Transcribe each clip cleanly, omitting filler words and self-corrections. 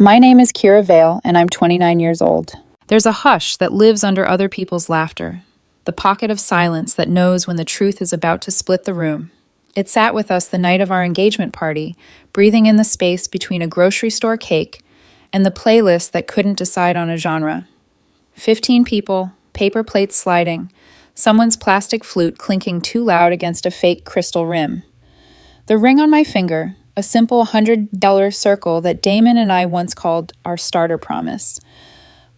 My name is Kira Vale, and I'm 29 years old. There's a hush that lives under other people's laughter, the pocket of silence that knows when the truth is about to split the room. It sat with us the night of our engagement party, breathing in the space between a grocery store cake and the playlist that couldn't decide on a genre. 15 people, paper plates sliding, someone's plastic flute clinking too loud against a fake crystal rim. The ring on my finger, a simple $100 circle that Damon and I once called our starter promise,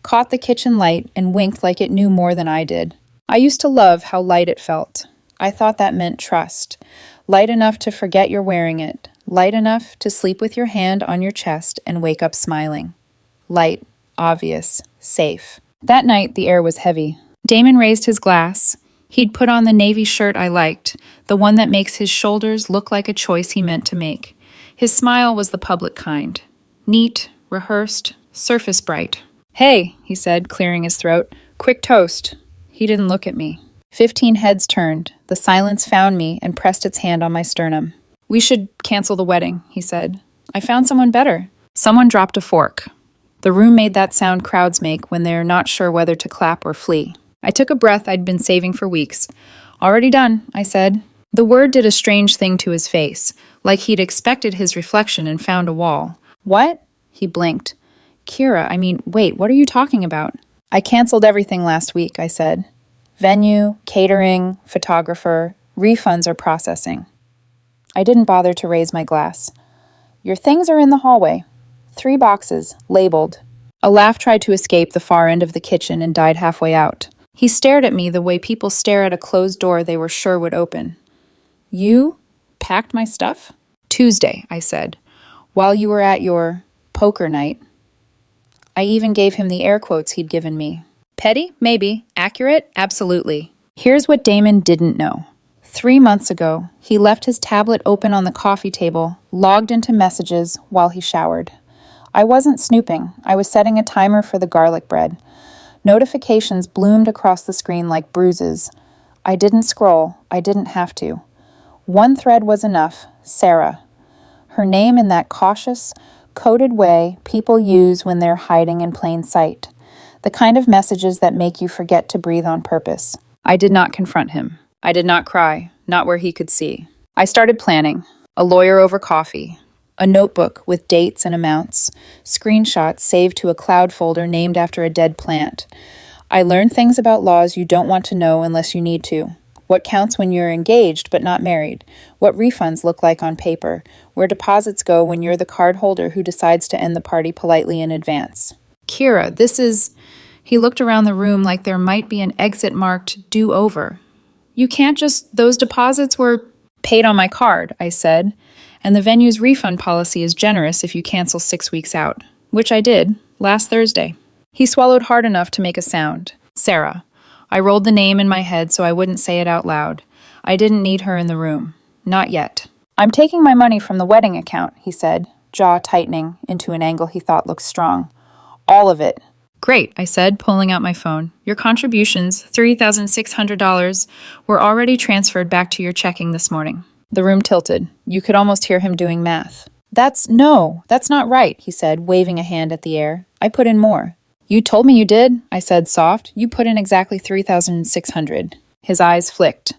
caught the kitchen light and winked like it knew more than I did. I used to love how light it felt. I thought that meant trust. Light enough to forget you're wearing it. Light enough to sleep with your hand on your chest and wake up smiling. Light, obvious, safe. That night, the air was heavy. Damon raised his glass. He'd put on the navy shirt I liked, the one that makes his shoulders look like a choice he meant to make. His smile was the public kind. Neat, rehearsed, surface bright. "Hey," he said, clearing his throat. "Quick toast." He didn't look at me. 15 heads turned. The silence found me and pressed its hand on my sternum. "We should cancel the wedding," he said. "I found someone better." Someone dropped a fork. The room made that sound crowds make when they're not sure whether to clap or flee. I took a breath I'd been saving for weeks. "Already done," I said. The word did a strange thing to his face, like he'd expected his reflection and found a wall. "What?" He blinked. Wait, what are you talking about?" "I canceled everything last week," I said. "Venue, catering, photographer, refunds are processing." I didn't bother to raise my glass. "Your things are in the hallway. 3 boxes, labeled." A laugh tried to escape the far end of the kitchen and died halfway out. He stared at me the way people stare at a closed door they were sure would open. "You packed my stuff?" "Tuesday," I said, "while you were at your poker night." I even gave him the air quotes he'd given me. Petty? Maybe. Accurate? Absolutely. Here's what Damon didn't know. 3 months ago, he left his tablet open on the coffee table, logged into messages while he showered. I wasn't snooping. I was setting a timer for the garlic bread. Notifications bloomed across the screen like bruises. I didn't scroll. I didn't have to. One thread was enough. Sarah. Her name in that cautious, coded way people use when they're hiding in plain sight. The kind of messages that make you forget to breathe on purpose. I did not confront him. I did not cry, not where he could see. I started planning. A lawyer over coffee. A notebook with dates and amounts. Screenshots saved to a cloud folder named after a dead plant. I learned things about laws you don't want to know unless you need to. What counts when you're engaged but not married? What refunds look like on paper? Where deposits go when you're the card holder who decides to end the party politely in advance? "Kira, this is..." He looked around the room like there might be an exit marked "do over." "You can't just... Those deposits were paid on my card," I said. "And the venue's refund policy is generous if you cancel 6 weeks out." Which I did, last Thursday. He swallowed hard enough to make a sound. "Sarah." I rolled the name in my head so I wouldn't say it out loud. I didn't need her in the room. Not yet. "I'm taking my money from the wedding account," he said, jaw tightening into an angle he thought looked strong. "All of it." "Great," I said, pulling out my phone. "Your contributions, $3,600, were already transferred back to your checking this morning." The room tilted. You could almost hear him doing math. That's not right," he said, waving a hand at the air. "I put in more." "You told me you did," I said, soft. "You put in exactly $3,600. His eyes flicked.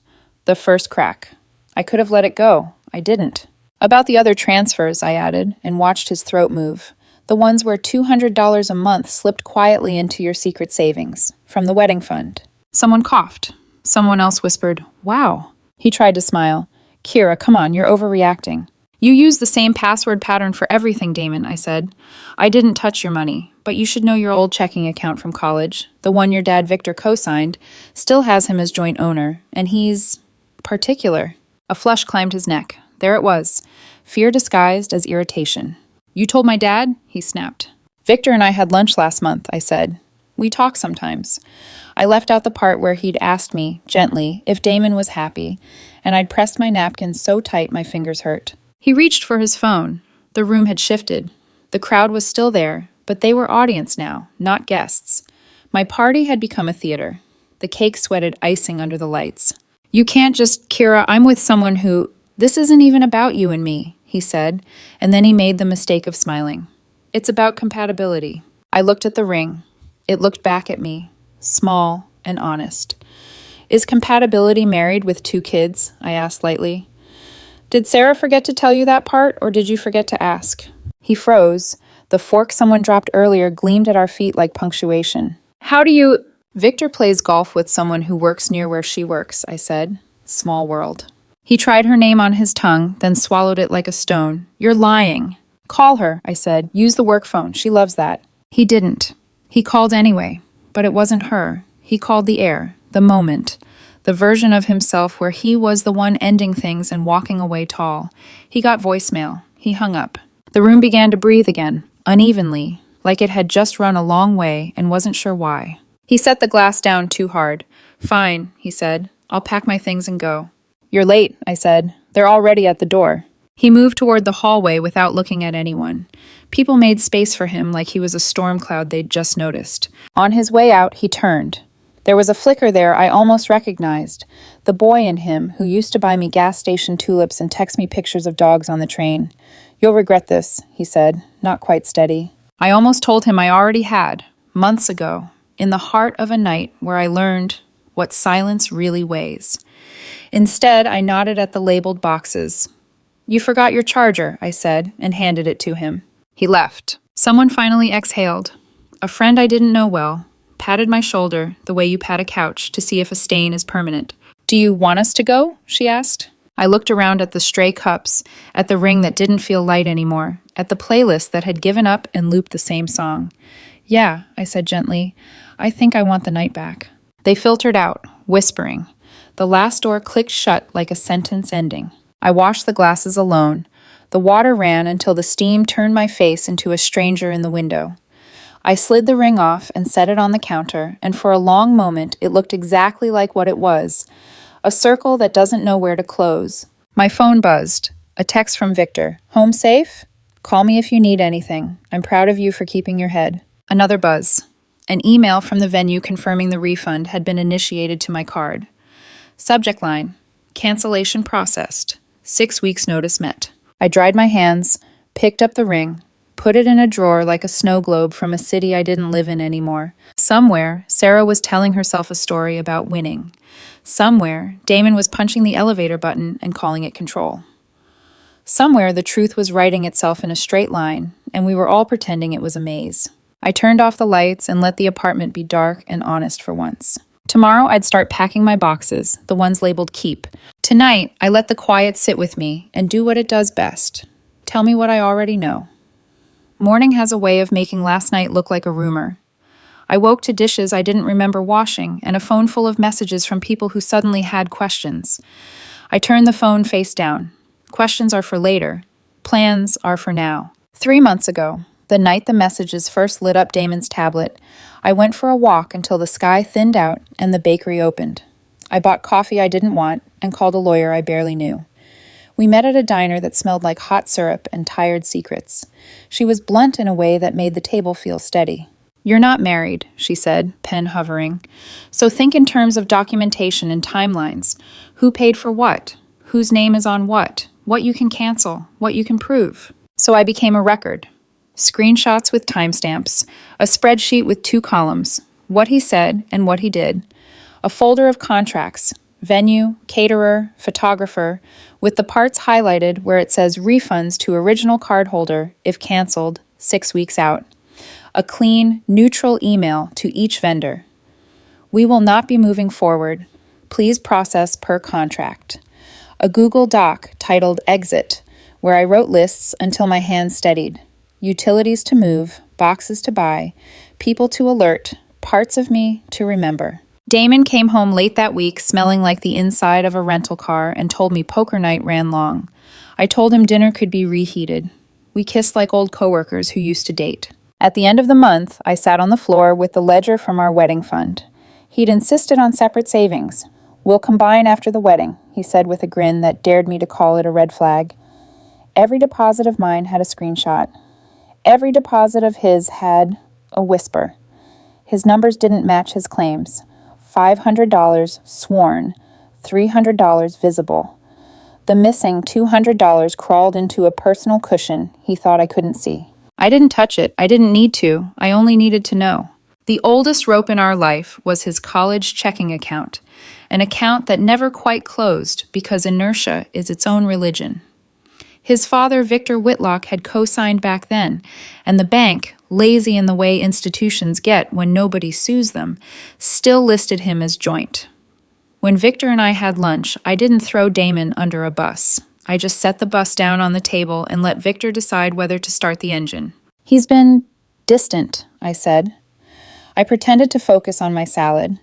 The first crack. I could have let it go. I didn't. "About the other transfers," I added, and watched his throat move. "The ones where $200 a month slipped quietly into your secret savings, from the wedding fund." Someone coughed. Someone else whispered, "Wow." He tried to smile. "Kira, come on, you're overreacting." "You use the same password pattern for everything, Damon," I said. "I didn't touch your money, but you should know your old checking account from college, the one your dad Victor co-signed, still has him as joint owner, and he's... particular." A flush climbed his neck. There it was, fear disguised as irritation. "You told my dad?" he snapped. "Victor and I had lunch last month," I said. "We talk sometimes." I left out the part where he'd asked me, gently, if Damon was happy, and I'd pressed my napkin so tight my fingers hurt. He reached for his phone. The room had shifted. The crowd was still there, but they were audience now, not guests. My party had become a theater. The cake sweated icing under the lights. "You can't just... Kira, I'm with someone who... This isn't even about you and me," he said, and then he made the mistake of smiling. It's about compatibility. I looked at the ring. It looked back at me, small and honest. Is compatibility married with 2 kids? I asked lightly. Did Sarah forget to tell you that part, or did you forget to ask? He froze. The fork someone dropped earlier gleamed at our feet like punctuation. How do you... Victor plays golf with someone who works near where she works, I said. Small world. He tried her name on his tongue, then swallowed it like a stone. You're lying. Call her, I said. Use the work phone. She loves that. He didn't. He called anyway, but it wasn't her. He called the air, the moment, the version of himself where he was the one ending things and walking away tall. He got voicemail. He hung up. The room began to breathe again, unevenly, like it had just run a long way and wasn't sure why. He set the glass down too hard. Fine, he said. I'll pack my things and go. You're late, I said. They're already at the door. He moved toward the hallway without looking at anyone. People made space for him like he was a storm cloud they'd just noticed. On his way out, he turned. There was a flicker there I almost recognized. The boy in him who used to buy me gas station tulips and text me pictures of dogs on the train. You'll regret this, he said, not quite steady. I almost told him I already had, months ago, in the heart of a night where I learned what silence really weighs. Instead, I nodded at the labeled boxes. You forgot your charger, I said, and handed it to him. He left. Someone finally exhaled. A friend I didn't know well, patted my shoulder the way you pat a couch to see if a stain is permanent. Do you want us to go? She asked. I looked around at the stray cups, at the ring that didn't feel light anymore, at the playlist that had given up and looped the same song. Yeah, I said gently. I think I want the night back. They filtered out, whispering. The last door clicked shut like a sentence ending. I washed the glasses alone. The water ran until the steam turned my face into a stranger in the window. I slid the ring off and set it on the counter, and for a long moment it looked exactly like what it was, a circle that doesn't know where to close. My phone buzzed. A text from Victor. Home safe? Call me if you need anything. I'm proud of you for keeping your head. Another buzz. An email from the venue confirming the refund had been initiated to my card. Subject line. Cancellation processed. 6 weeks notice met. I dried my hands, picked up the ring, put it in a drawer like a snow globe from a city I didn't live in anymore. Somewhere, Sarah was telling herself a story about winning. Somewhere, Damon was punching the elevator button and calling it control. Somewhere, the truth was writing itself in a straight line, and we were all pretending it was a maze. I turned off the lights and let the apartment be dark and honest for once. Tomorrow, I'd start packing my boxes, the ones labeled keep. Tonight, I let the quiet sit with me and do what it does best. Tell me what I already know. Morning has a way of making last night look like a rumor. I woke to dishes I didn't remember washing and a phone full of messages from people who suddenly had questions. I turned the phone face down. Questions are for later. Plans are for now. 3 months ago, the night the messages first lit up Damon's tablet, I went for a walk until the sky thinned out and the bakery opened. I bought coffee I didn't want and called a lawyer I barely knew. We met at a diner that smelled like hot syrup and tired secrets. She was blunt in a way that made the table feel steady. You're not married, she said, pen hovering. So think in terms of documentation and timelines. Who paid for what? Whose name is on what you can cancel, what you can prove. So I became a record. Screenshots with timestamps, a spreadsheet with 2 columns, what he said and what he did, a folder of contracts, venue, caterer, photographer, with the parts highlighted where it says refunds to original cardholder if canceled 6 weeks out. A clean, neutral email to each vendor. We will not be moving forward. Please process per contract. A Google Doc titled Exit, where I wrote lists until my hands steadied. Utilities to move, boxes to buy, people to alert, parts of me to remember. Damon came home late that week smelling like the inside of a rental car and told me poker night ran long. I told him dinner could be reheated. We kissed like old coworkers who used to date. At the end of the month, I sat on the floor with the ledger from our wedding fund. He'd insisted on separate savings. We'll combine after the wedding, he said with a grin that dared me to call it a red flag. Every deposit of mine had a screenshot. Every deposit of his had a whisper. His numbers didn't match his claims. $500 sworn, $300 visible. The missing $200 crawled into a personal cushion he thought I couldn't see. I didn't touch it. I didn't need to. I only needed to know. The oldest rope in our life was his college checking account, an account that never quite closed because inertia is its own religion. His father, Victor Whitlock, had co-signed back then, and the bank, lazy in the way institutions get when nobody sues them, still listed him as joint. When Victor and I had lunch, I didn't throw Damon under a bus. I just set the bus down on the table and let Victor decide whether to start the engine. He's been distant, I said. I pretended to focus on my salad.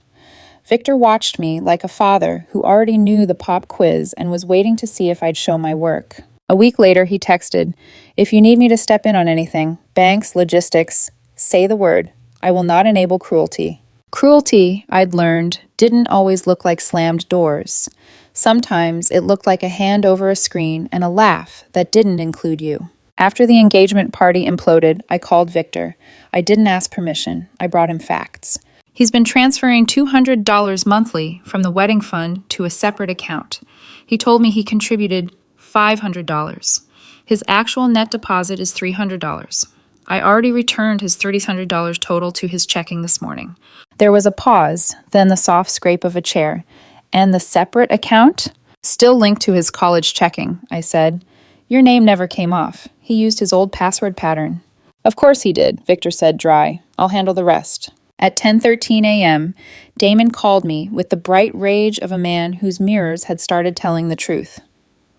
Victor watched me like a father who already knew the pop quiz and was waiting to see if I'd show my work. A week later, he texted, "If you need me to step in on anything, banks, logistics, say the word. I will not enable cruelty." Cruelty, I'd learned, didn't always look like slammed doors. Sometimes it looked like a hand over a screen and a laugh that didn't include you. After the engagement party imploded, I called Victor. I didn't ask permission. I brought him facts. He's been transferring $200 monthly from the wedding fund to a separate account. He told me he contributed $500. His actual net deposit is $300. I already returned his $300 total to his checking this morning. There was a pause, then the soft scrape of a chair. And the separate account? Still linked to his college checking, I said. Your name never came off. He used his old password pattern. Of course he did, Victor said dry. I'll handle the rest. At 10:13 a.m., Damon called me with the bright rage of a man whose mirrors had started telling the truth.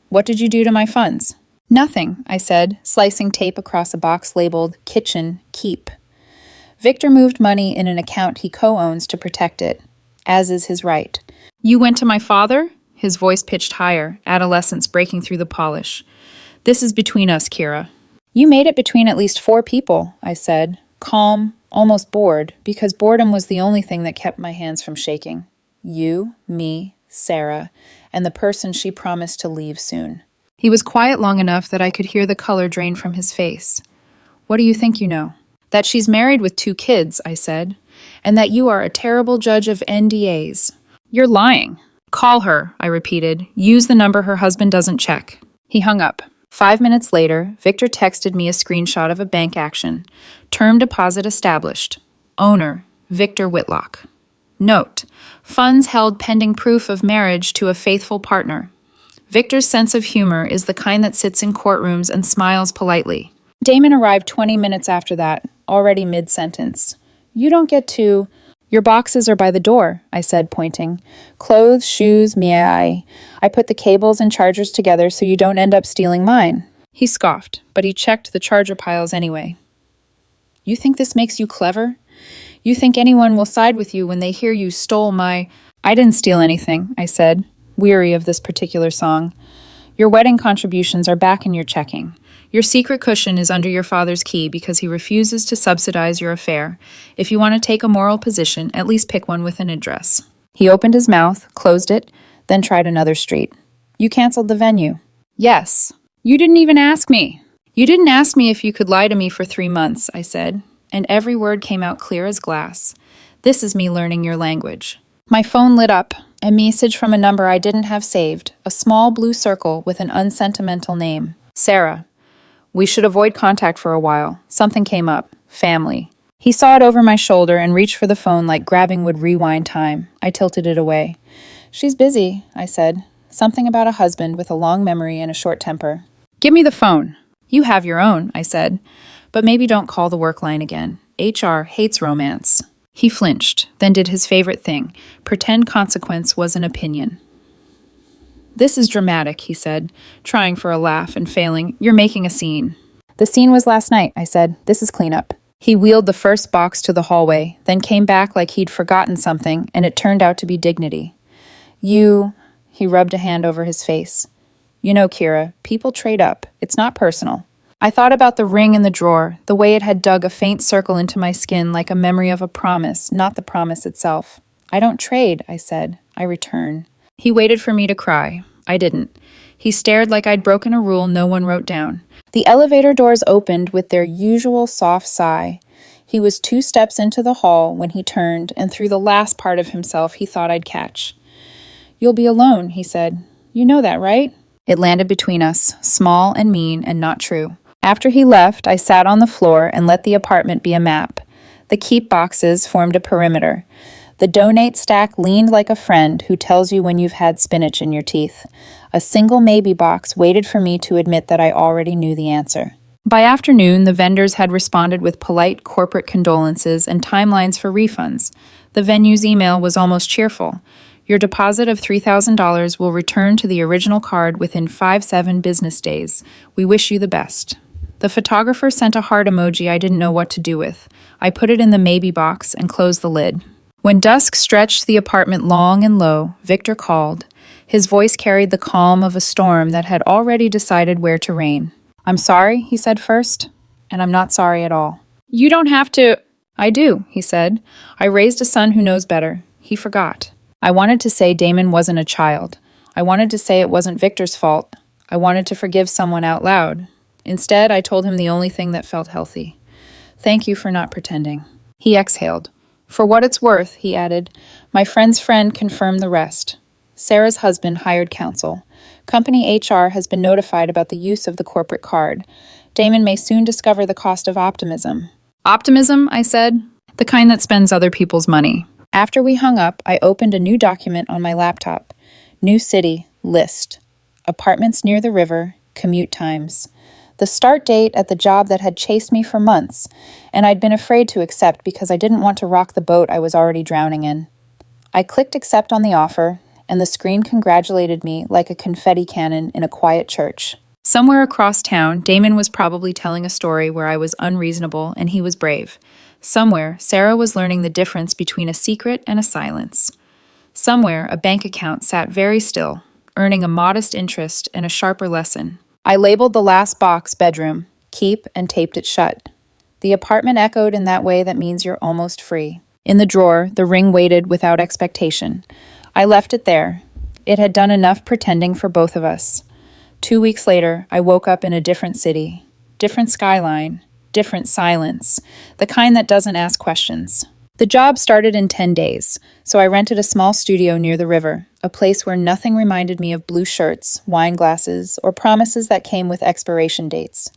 What did you do to my funds? Nothing, I said, slicing tape across a box labeled Kitchen Keep. Victor moved money in an account he co-owns to protect it, as is his right. You went to my father? His voice pitched higher, adolescence breaking through the polish. This is between us, Kira. You made it between at least 4 people, I said, calm, almost bored, because boredom was the only thing that kept my hands from shaking. You, me, Sarah, and the person she promised to leave soon. He was quiet long enough that I could hear the color drain from his face. What do you think you know? That she's married with 2 kids, I said, and that you are a terrible judge of NDAs. You're lying. Call her, I repeated. Use the number her husband doesn't check. He hung up. 5 minutes later, Victor texted me a screenshot of a bank action. Term deposit established. Owner, Victor Whitlock. Note, funds held pending proof of marriage to a faithful partner. Victor's sense of humor is the kind that sits in courtrooms and smiles politely. Damon arrived 20 minutes after that, already mid-sentence. You don't get to... Your boxes are by the door, I said, pointing. Clothes, shoes, I put the cables and chargers together so you don't end up stealing mine. He scoffed, but he checked the charger piles anyway. You think this makes you clever? You think anyone will side with you when they hear you stole my... I didn't steal anything, I said, weary of this particular song. Your wedding contributions are back in your checking. Your secret cushion is under your father's key because he refuses to subsidize your affair. If you want to take a moral position, at least pick one with an address. He opened his mouth, closed it, then tried another street. You canceled the venue. Yes. You didn't even ask me. You didn't ask me if you could lie to me for 3 months, I said, and every word came out clear as glass. This is me learning your language. My phone lit up, a message from a number I didn't have saved, a small blue circle with an unsentimental name. Sarah. We should avoid contact for a while. Something came up. Family. He saw it over my shoulder and reached for the phone like grabbing would rewind time. I tilted it away. She's busy, I said. Something about a husband with a long memory and a short temper. Give me the phone. You have your own, I said. But maybe don't call the work line again. HR hates romance. He flinched, then did his favorite thing. Pretend consequence was an opinion. This is dramatic, he said, trying for a laugh and failing. You're making a scene. The scene was last night, I said. This is cleanup. He wheeled the first box to the hallway, then came back like he'd forgotten something, and it turned out to be dignity. He rubbed a hand over his face. You know, Kira, people trade up. It's not personal. I thought about the ring in the drawer, the way it had dug a faint circle into my skin like a memory of a promise, not the promise itself. I don't trade, I said. I return. He waited for me to cry. I didn't. He stared like I'd broken a rule no one wrote down. The elevator doors opened with their usual soft sigh. He was 2 steps into the hall when he turned and threw the last part of himself he thought I'd catch. You'll be alone, he said. You know that, right? It landed between us, small and mean and not true. After he left, I sat on the floor and let the apartment be a map. The keep boxes formed a perimeter. The donate stack leaned like a friend who tells you when you've had spinach in your teeth. A single maybe box waited for me to admit that I already knew the answer. By afternoon, the vendors had responded with polite corporate condolences and timelines for refunds. The venue's email was almost cheerful. Your deposit of $3,000 will return to the original card within 5-7 business days. We wish you the best. The photographer sent a heart emoji I didn't know what to do with. I put it in the maybe box and closed the lid. When dusk stretched the apartment long and low, Victor called. His voice carried the calm of a storm that had already decided where to rain. "I'm sorry," he said first, "and I'm not sorry at all." "You don't have to—" "I do," he said. "I raised a son who knows better. He forgot." I wanted to say Damon wasn't a child. I wanted to say it wasn't Victor's fault. I wanted to forgive someone out loud. Instead, I told him the only thing that felt healthy. "Thank you for not pretending." He exhaled. "For what it's worth," he added, "my friend's friend confirmed the rest. Sarah's husband hired counsel. Company HR has been notified about the use of the corporate card. Damon may soon discover the cost of optimism." "Optimism?" I said. "The kind that spends other people's money." After we hung up, I opened a new document on my laptop. New city, list. Apartments near the river, commute times. The start date at the job that had chased me for months, and I'd been afraid to accept because I didn't want to rock the boat I was already drowning in. I clicked accept on the offer, and the screen congratulated me like a confetti cannon in a quiet church. Somewhere across town, Damon was probably telling a story where I was unreasonable and he was brave. Somewhere, Sarah was learning the difference between a secret and a silence. Somewhere, a bank account sat very still, earning a modest interest and a sharper lesson. I labeled the last box bedroom, keep, and taped it shut. The apartment echoed in that way that means you're almost free. In the drawer, the ring waited without expectation. I left it there. It had done enough pretending for both of us. 2 weeks later, I woke up in a different city, different skyline, different silence, the kind that doesn't ask questions. The job started in 10 days, so I rented a small studio near the river, a place where nothing reminded me of blue shirts, wine glasses, or promises that came with expiration dates.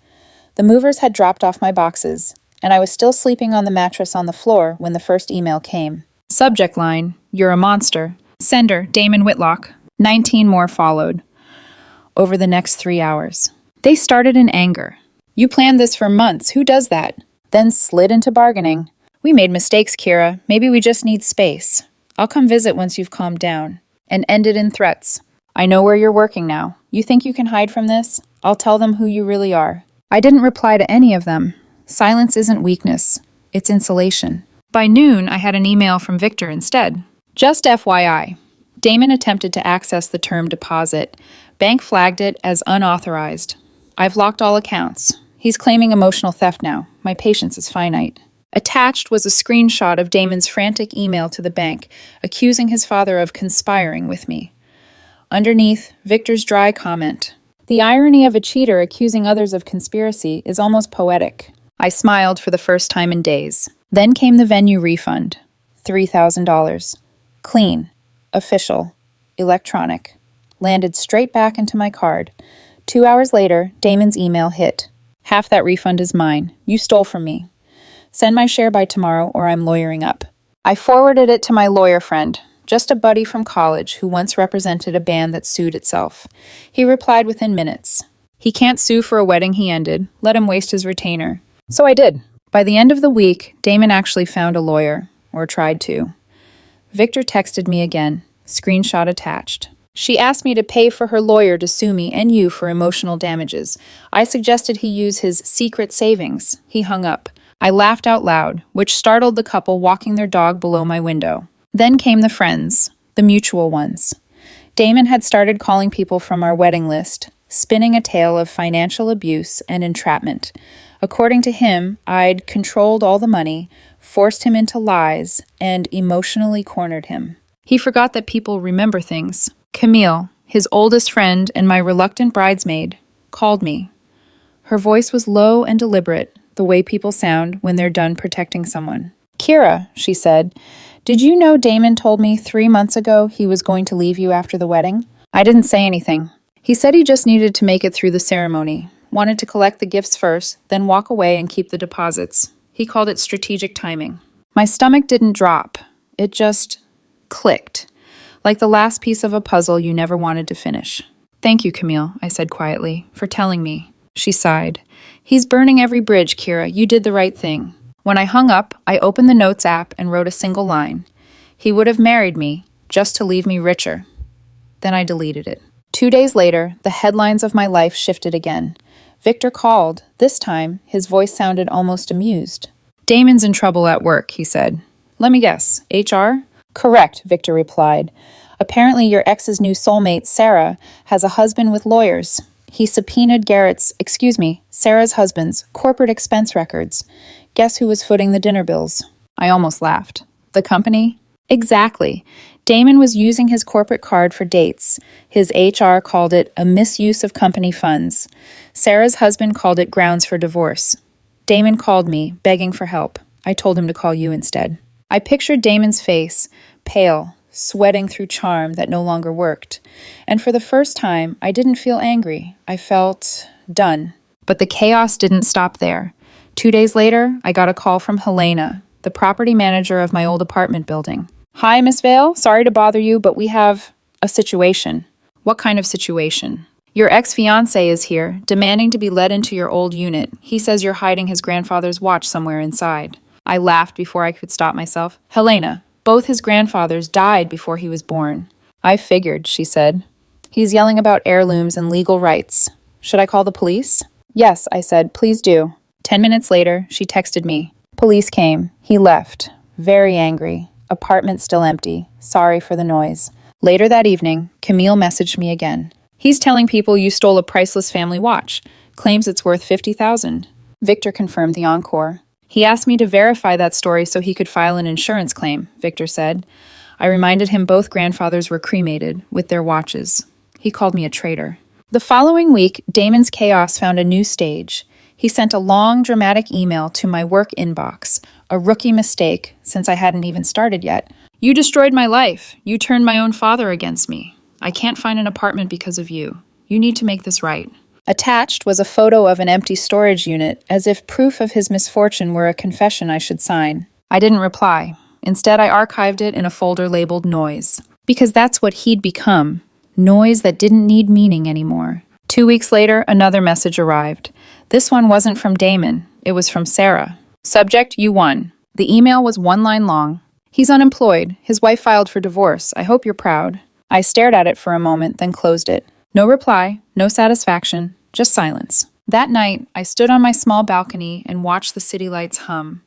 The movers had dropped off my boxes, and I was still sleeping on the mattress on the floor when the first email came. Subject line, "You're a monster." Sender, Damon Whitlock. 19 more followed. Over the next 3 hours. They started in anger. "You planned this for months. Who does that?" Then slid into bargaining. "We made mistakes, Kira. Maybe we just need space. I'll come visit once you've calmed down." And ended in threats. "I know where you're working now. You think you can hide from this? I'll tell them who you really are." I didn't reply to any of them. Silence isn't weakness. It's insulation. By noon, I had an email from Victor instead. "Just FYI. Damon attempted to access the term deposit. Bank flagged it as unauthorized. I've locked all accounts. He's claiming emotional theft now. My patience is finite." Attached was a screenshot of Damon's frantic email to the bank, accusing his father of conspiring with me. Underneath, Victor's dry comment. The irony of a cheater accusing others of conspiracy is almost poetic. I smiled for the first time in days. Then came the venue refund. $3,000. Clean. Official. Electronic. Landed straight back into my card. 2 hours later, Damon's email hit. "Half that refund is mine. You stole from me. Send my share by tomorrow or I'm lawyering up." I forwarded it to my lawyer friend, just a buddy from college who once represented a band that sued itself. He replied within minutes. He can't sue for a wedding he ended. Let him waste his retainer. So I did. By the end of the week, Damon actually found a lawyer, or tried to. Victor texted me again, screenshot attached. She asked me to pay for her lawyer to sue me and you for emotional damages. I suggested he use his secret savings. He hung up. I laughed out loud, which startled the couple walking their dog below my window. Then came the friends, the mutual ones. Damon had started calling people from our wedding list, spinning a tale of financial abuse and entrapment. According to him, I'd controlled all the money, forced him into lies, and emotionally cornered him. He forgot that people remember things. Camille, his oldest friend and my reluctant bridesmaid, called me. Her voice was low and deliberate, the way people sound when they're done protecting someone. "Kira," she said, "did you know Damon told me 3 months ago he was going to leave you after the wedding?" I didn't say anything. He said he just needed to make it through the ceremony. wanted to collect the gifts first, then walk away and keep the deposits. He called it strategic timing. My stomach didn't drop. It just clicked, like the last piece of a puzzle you never wanted to finish. "Thank you, Camille," I said quietly, "for telling me." She sighed. "He's burning every bridge, Kira. You did the right thing." When I hung up, I opened the Notes app and wrote a single line. "He would have married me just to leave me richer." Then I deleted it. 2 days later, the headlines of my life shifted again. Victor called. This time, his voice sounded almost amused. "Damon's in trouble at work," he said. "Let me guess, HR?" "Correct," Victor replied. "Apparently your ex's new soulmate, Sarah, has a husband with lawyers. He subpoenaed Sarah's husband's corporate expense records. Guess who was footing the dinner bills?" I almost laughed. "The company?" "Exactly. Damon was using his corporate card for dates. His HR called it a misuse of company funds. Sarah's husband called it grounds for divorce. Damon called me, begging for help. I told him to call you instead." I pictured Damon's face, pale, sweating through charm that no longer worked. And for the first time, I didn't feel angry. I felt done. But the chaos didn't stop there. 2 days later, I got a call from Helena, the property manager of my old apartment building. "Hi, Miss Vale. Sorry to bother you, but we have a situation." "What kind of situation?" "Your ex-fiancé is here, demanding to be let into your old unit. He says you're hiding his grandfather's watch somewhere inside." I laughed before I could stop myself. "Helena, both his grandfathers died before he was born." "I figured," she said. "He's yelling about heirlooms and legal rights. Should I call the police?" "Yes," I said, "please do." 10 minutes later, she texted me. Police came. He left. Very angry. Apartment still empty. Sorry for the noise. Later that evening, Camille messaged me again. "He's telling people you stole a priceless family watch. Claims it's worth $50,000. Victor confirmed the encore. "He asked me to verify that story so he could file an insurance claim," Victor said. I reminded him both grandfathers were cremated, with their watches. He called me a traitor. The following week, Damon's chaos found a new stage. He sent a long, dramatic email to my work inbox, a rookie mistake, since I hadn't even started yet. "You destroyed my life. You turned my own father against me. I can't find an apartment because of you. You need to make this right." Attached was a photo of an empty storage unit, as if proof of his misfortune were a confession I should sign. I didn't reply. Instead, I archived it in a folder labeled Noise. Because that's what he'd become. Noise that didn't need meaning anymore. 2 weeks later, another message arrived. This one wasn't from Damon. It was from Sarah. Subject, you won. The email was 1 line long. "He's unemployed. His wife filed for divorce. I hope you're proud." I stared at it for a moment, then closed it. No reply, no satisfaction, just silence. That night, I stood on my small balcony and watched the city lights hum.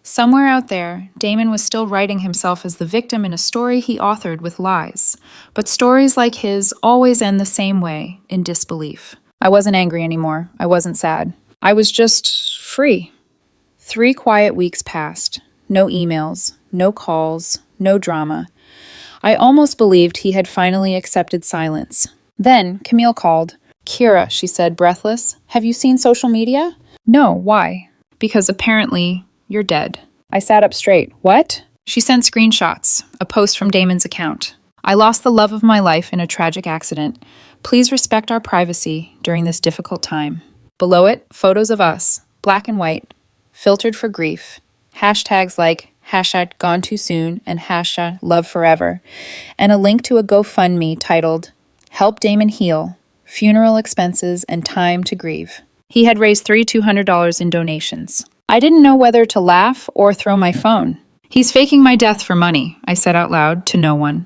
Somewhere out there, Damon was still writing himself as the victim in a story he authored with lies. But stories like his always end the same way, in disbelief. I wasn't angry anymore. I wasn't sad. I was just free. 3 quiet weeks passed. No emails, no calls, no drama. I almost believed he had finally accepted silence. Then Camille called. "Kira," she said, breathless, "have you seen social media?" "No, why?" "Because apparently you're dead." I sat up straight. "What?" She sent screenshots, a post from Damon's account. "I lost the love of my life in a tragic accident. Please respect our privacy during this difficult time." Below it, photos of us, black and white, filtered for grief. Hashtags like #GoneTooSoon and #LoveForever, and a link to a GoFundMe titled "Help Damon Heal, Funeral Expenses and Time to Grieve." He had raised $3,200 in donations. I didn't know whether to laugh or throw my phone. "He's faking my death for money," I said out loud to no one.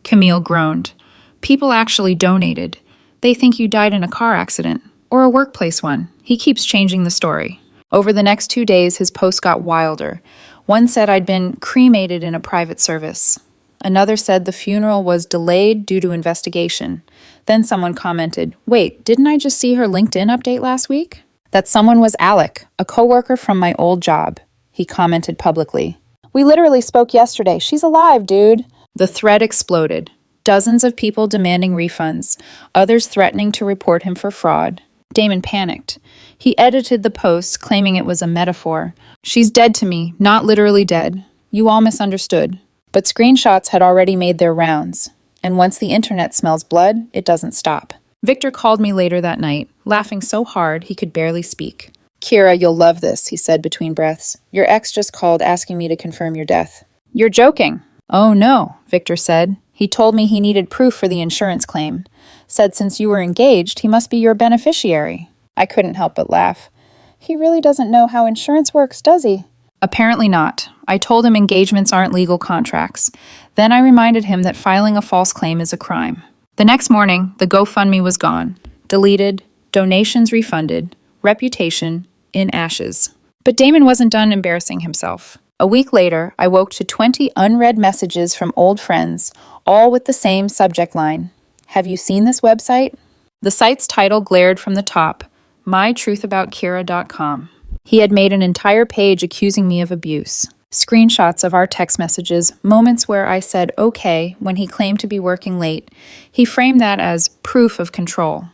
Camille groaned. "People actually donated. They think you died in a car accident, or a workplace one. He keeps changing the story." Over the next 2 days, his posts got wilder. One said I'd been cremated in a private service. Another said the funeral was delayed due to investigation. Then someone commented, "Wait, didn't I just see her LinkedIn update last week?" That someone was Alec, a coworker from my old job. He commented publicly, "We literally spoke yesterday. She's alive, dude." The thread exploded. Dozens of people demanding refunds, others threatening to report him for fraud. Damon panicked. He edited the post, claiming it was a metaphor. "She's dead to me, not literally dead. You all misunderstood." But screenshots had already made their rounds. And once the internet smells blood, it doesn't stop. Victor called me later that night. laughing so hard he could barely speak. "Kira, you'll love this," he said between breaths. "Your ex just called asking me to confirm your death." "You're joking." "Oh no," Victor said. "He told me he needed proof for the insurance claim. Said since you were engaged, he must be your beneficiary." I couldn't help but laugh. "He really doesn't know how insurance works, does he?" Apparently not. I told him engagements aren't legal contracts. Then I reminded him that filing a false claim is a crime. The next morning, the GoFundMe was gone. Deleted, donations refunded, reputation in ashes. But Damon wasn't done embarrassing himself. A week later, I woke to 20 unread messages from old friends, all with the same subject line. "Have you seen this website?" The site's title glared from the top, mytruthaboutkira.com. He had made an entire page accusing me of abuse. Screenshots of our text messages, moments where I said okay when he claimed to be working late. He framed that as proof of control.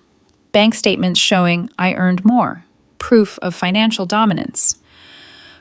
Bank statements showing I earned more. Proof of financial dominance.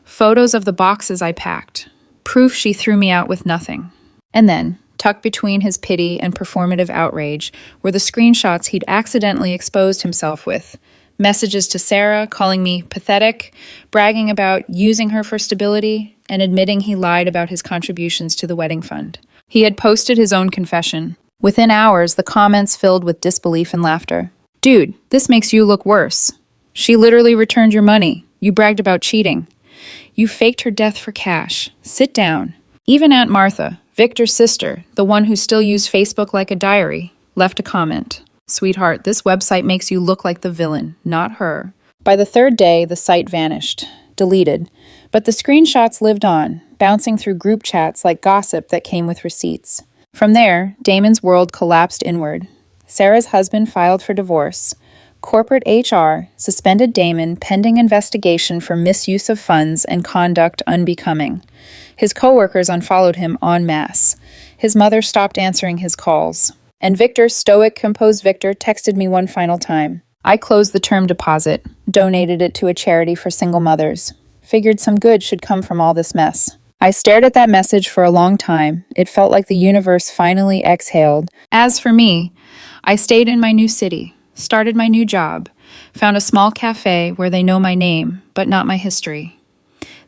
Photos of the boxes I packed. Proof she threw me out with nothing. And then, tucked between his pity and performative outrage, were the screenshots he'd accidentally exposed himself with. Messages to Sarah calling me pathetic, bragging about using her for stability, and admitting he lied about his contributions to the wedding fund. He had posted his own confession. Within hours, the comments filled with disbelief and laughter. "Dude, this makes you look worse. She literally returned your money. You bragged about cheating. You faked her death for cash. Sit down." Even Aunt Martha, Victor's sister, the one who still used Facebook like a diary, left a comment. "Sweetheart, this website makes you look like the villain, not her." By the third day, the site vanished, deleted, but the screenshots lived on, bouncing through group chats like gossip that came with receipts. From there, Damon's world collapsed inward. Sarah's husband filed for divorce. Corporate HR suspended Damon pending investigation for misuse of funds and conduct unbecoming. His coworkers unfollowed him en masse. His mother stopped answering his calls. And Victor, stoic, composed Victor, texted me one final time. I closed the term deposit, donated it to a charity for single mothers. Figured some good should come from all this mess. I stared at that message for a long time. It felt like the universe finally exhaled. As for me, I stayed in my new city, started my new job, found a small cafe where they know my name, but not my history.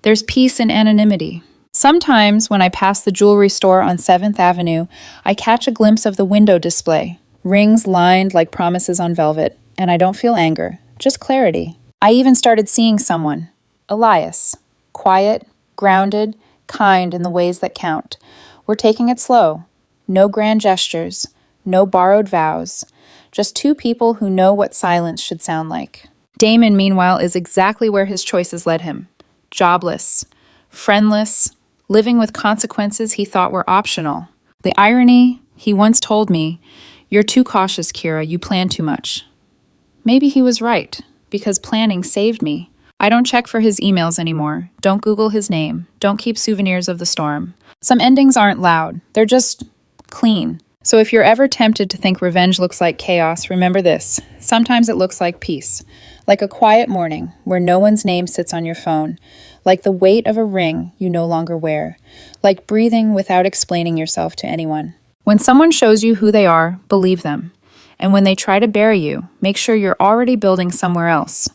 There's peace in anonymity. Sometimes, when I pass the jewelry store on 7th Avenue, I catch a glimpse of the window display, rings lined like promises on velvet, and I don't feel anger, just clarity. I even started seeing someone, Elias, quiet, grounded, kind in the ways that count. We're taking it slow. No grand gestures, no borrowed vows, just two people who know what silence should sound like. Damon, meanwhile, is exactly where his choices led him. Jobless, friendless, living with consequences he thought were optional. The irony, he once told me, "You're too cautious, Kira, you plan too much." Maybe he was right, because planning saved me. I don't check for his emails anymore, don't Google his name, don't keep souvenirs of the storm. Some endings aren't loud, they're just clean. So if you're ever tempted to think revenge looks like chaos, remember this. Sometimes it looks like peace. Like a quiet morning where no one's name sits on your phone. Like the weight of a ring you no longer wear. Like breathing without explaining yourself to anyone. When someone shows you who they are, believe them. And when they try to bury you, make sure you're already building somewhere else.